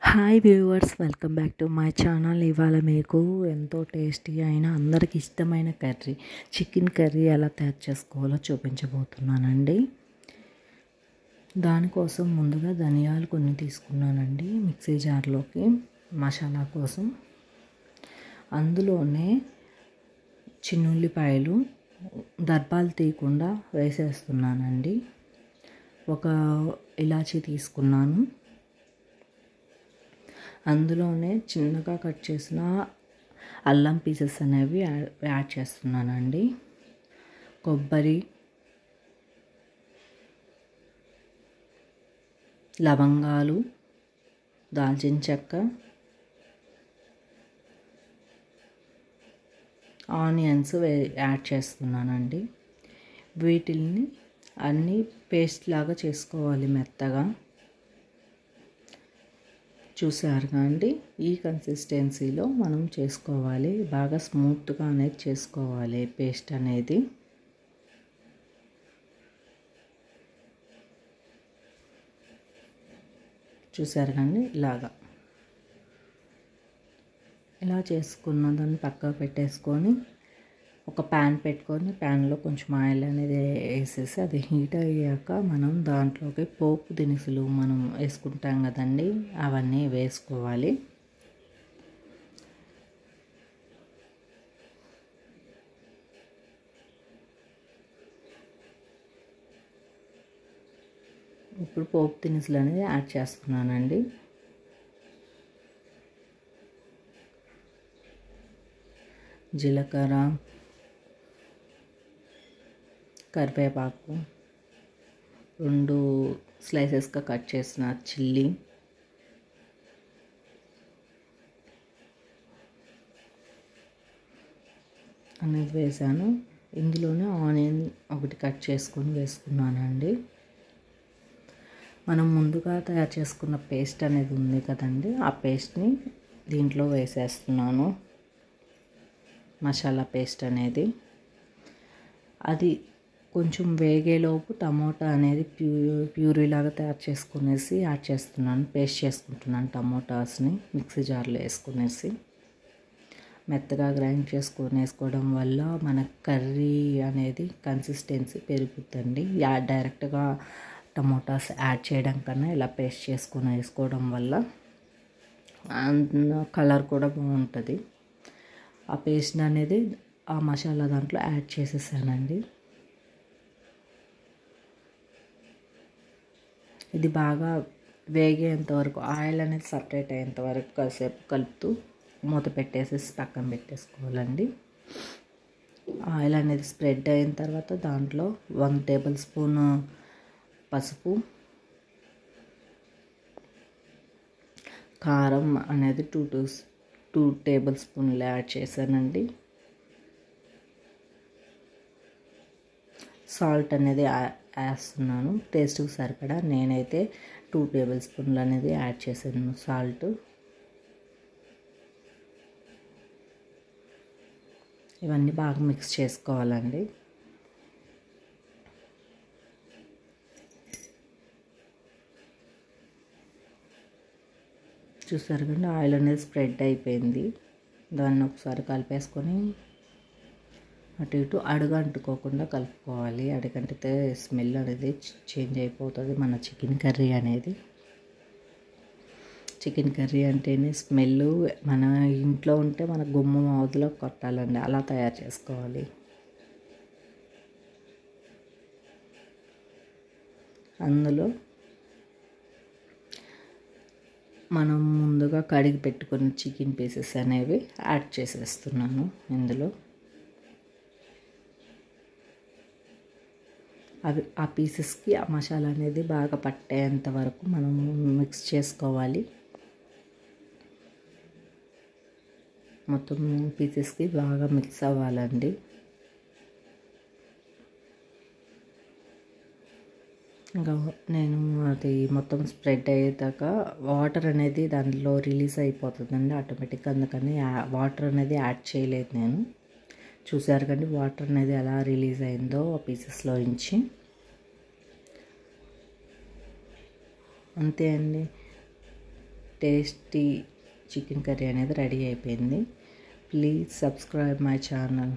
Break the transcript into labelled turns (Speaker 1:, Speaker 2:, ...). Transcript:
Speaker 1: Hi viewers, welcome back to my channel. ఇవాళ మీకు ఎంతో టేస్టీ అయిన అందరికి ఇష్టమైన కర్రీ చికెన్ కర్రీ ఎలా తయారు చేసుకోవాలో చూపించబోతున్నానండి. దానికోసం ముందుగా ధనియాలు కొన్ని తీసుకున్నానండి మిక్సీ జార్లోకి మసాలా కోసం. అందులోనే చిన్నుల్లిపాయలు దర్భాలు తీయకుండా వేసేస్తున్నానండి. ఒక ఇలాచీ తీసుకున్నాను. అందులోనే చిన్నగా కట్ చేసిన అల్లం పీసెస్ అనేవి యాడ్ చేస్తున్నానండి. కొబ్బరి, లవంగాలు, దాల్చిన చెక్క, ఆనియన్స్ యాడ్ చేస్తున్నానండి. వీటిల్ని అన్నీ పేస్ట్ లాగా చేసుకోవాలి మెత్తగా. చూసారుగా అండి, ఈ కన్సిస్టెన్సీలో మనం చేసుకోవాలి. బాగా స్మూత్గా అనేది చేసుకోవాలి పేస్ట్ అనేది. చూసారు కానీ ఇలా చేసుకున్న దాన్ని పక్కకు పెట్టేసుకొని ఒక ప్యాన్ పెట్టుకొని ప్యాన్లో కొంచెం ఆయిల్ అనేది వేసేసి అది హీట్ అయ్యాక మనం దాంట్లోకి పోపు దినుసులు మనం వేసుకుంటాం కదండి, అవన్నీ వేసుకోవాలి. ఇప్పుడు పోపు దినుసులు అనేది యాడ్ చేస్తున్నానండి. జీలకర్ర, కరివేపాకు, 2 స్లైసెస్గా కట్ చేసిన చిల్లీ, అనేది వేసాను. ఇందులోనే ఆనియన్ ఒకటి కట్ చేసుకొని వేసుకున్నానండి. మనం ముందుగా తయారు చేసుకున్న పేస్ట్ అనేది ఉంది కదండి, ఆ పేస్ట్ని దీంట్లో వేసేస్తున్నాను. మసాలా పేస్ట్ అనేది అది కొంచెం వేగేలోపు టమోటా అనేది ప్యూరీ లాగా తయారు చేసుకునేసి యాడ్ చేస్తున్నాను. పేస్ట్ చేసుకుంటున్నాను. టమోటాస్ని మిక్సీ జార్లో వేసుకునేసి మెత్తగా గ్రైండ్ వేసుకోవడం వల్ల మన కర్రీ అనేది కన్సిస్టెన్సీ పెరుగుతుందండి. డైరెక్ట్గా టమోటాస్ యాడ్ చేయడం కన్నా ఇలా పేస్ట్ చేసుకొని వేసుకోవడం వల్ల కలర్ కూడా బాగుంటుంది. ఆ పేస్ట్ అనేది ఆ మసాలా దాంట్లో యాడ్ చేసేసానండి. ఇది బాగా వేగేంత వరకు, ఆయిల్ అనేది సపరేట్ అయ్యేంత వరకు కాసేపు కలుపుతూ మూత పెట్టేసేసి పక్కన పెట్టేసుకోవాలండి. ఆయిల్ అనేది స్ప్రెడ్ అయిన తర్వాత దాంట్లో 1 టేబుల్ స్పూన్ పసుపు, కారం అనేది 2 టేబుల్ స్పూన్లు యాడ్ చేశానండి. సాల్ట్ అనేది వేస్తున్నాను టేస్ట్కి సరిపడా. నేనైతే 2 టేబుల్ స్పూన్లు అనేది యాడ్ చేశాను సాల్ట్. ఇవన్నీ బాగా మిక్స్ చేసుకోవాలండి. చూసారు కానీ ఆయిల్ అనేది స్ప్రెడ్ అయిపోయింది. దాన్ని ఒకసారి కలిపేసుకొని అటు ఇటు అడుగు అంటుకోకుండా కలుపుకోవాలి. అడుగంటితే స్మెల్ అనేది చేంజ్ అయిపోతుంది మన చికెన్ కర్రీ అనేది. చికెన్ కర్రీ అంటేనే స్మెల్ మన ఇంట్లో ఉంటే మన గుమ్మం అవతలో కొట్టాలండి, అలా తయారు చేసుకోవాలి. అందులో మనం ముందుగా కడిగి పెట్టుకున్న చికెన్ పీసెస్ అనేవి యాడ్ చేసేస్తున్నాను. ఇందులో అవి ఆ పీసెస్కి ఆ మసాలా అనేది బాగా పట్టేంత వరకు మనం మిక్స్ చేసుకోవాలి. మొత్తం పీసెస్కి బాగా మిక్స్ అవ్వాలండి. ఇంకా నేను అది మొత్తం స్ప్రెడ్ అయ్యేదాకా వాటర్ అనేది దానిలో రిలీజ్ అయిపోతుందండి ఆటోమేటిక్గా. అందుకని వాటర్ అనేది యాడ్ చేయలేదు నేను. చూసారు కానీ వాటర్ అనేది ఎలా రిలీజ్ అయిందో ఆ పీసెస్లో నుంచి. అంతే అండి. టేస్టీ చికెన్ కర్రీ అనేది రెడీ అయిపోయింది. Please subscribe my channel.